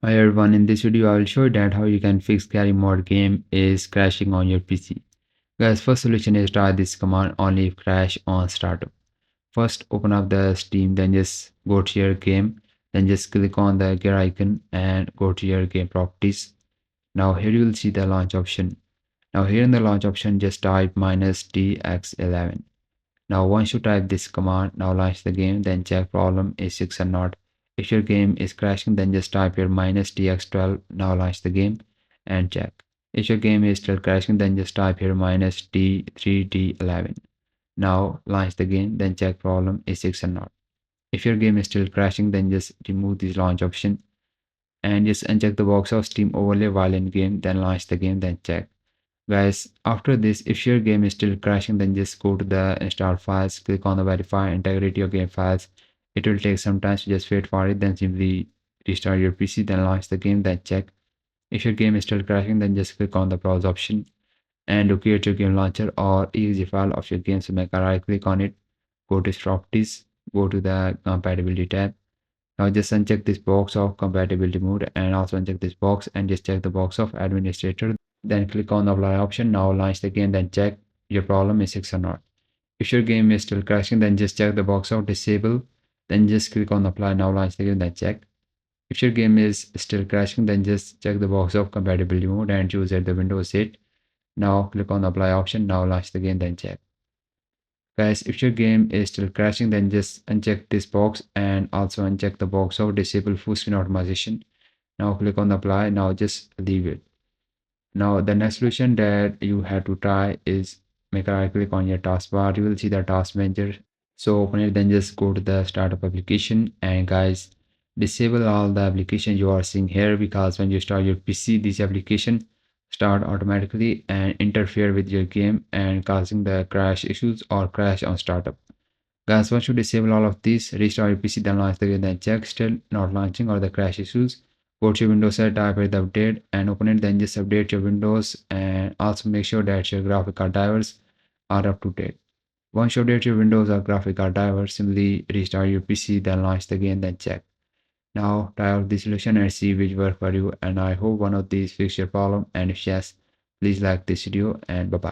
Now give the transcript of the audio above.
Hi everyone, in this video I will show you that how you can fix Garry mod game is crashing on your PC. Guys, first solution is try this command only if crash on startup. First open up the Steam, then just go to your game, then just click on the gear icon and go to your game properties. Now here you will see the launch option. Now here in the launch option just type -tx11. Now once you type this command, now launch the game, then check problem is 6 or not. If your game is crashing, then just type your -tx12, now launch the game and check. If your game is still crashing, then just type here -t3d11. Now launch the game, then check problem is 6 or not. If your game is still crashing, then just remove this launch option and just uncheck the box of Steam overlay while in game, then launch the game, then check. Guys, after this, if your game is still crashing, then just go to the install files, click on the verify integrity of game files. It will take some time, so just wait for it, then simply restart your PC, then launch the game, then check. If your game is still crashing, then just click on the browse option and locate your game launcher or exe file of your game. So make a right click on it, go to properties, go to the compatibility tab. Now just uncheck this box of compatibility mode and also uncheck this box and just check the box of administrator. Then click on the apply option. Now launch the game, then check your problem is fixed or not. If your game is still crashing, then just check the box of disable. Then just click on apply. Now launch the game, then check. If your game is still crashing, then just check the box of compatibility mode and choose at the Windows 8. Now click on the apply option. Now launch the game, then check. Guys, if your game is still crashing, then just uncheck this box and also uncheck the box of disable full screen optimization. Now click on apply. Now just leave it. Now the next solution that you have to try is make a right click on your taskbar. You will see the task manager. So open it, then just go to the startup application and guys, disable all the applications you are seeing here, because when you start your PC, this application start automatically and interfere with your game and causing the crash issues or crash on startup. Guys, once you disable all of these, restart your PC, then launch the game, then check still not launching or the crash issues. Go to your Windows set, type the update and open it, then just update your Windows and also make sure that your graphic card drivers are up to date. Once you update your Windows or graphic card driver, simply restart your PC, then launch the game, then check. Now try out the solution and see which work for you, and I hope one of these fix your problem, and if yes, please like this video and bye bye.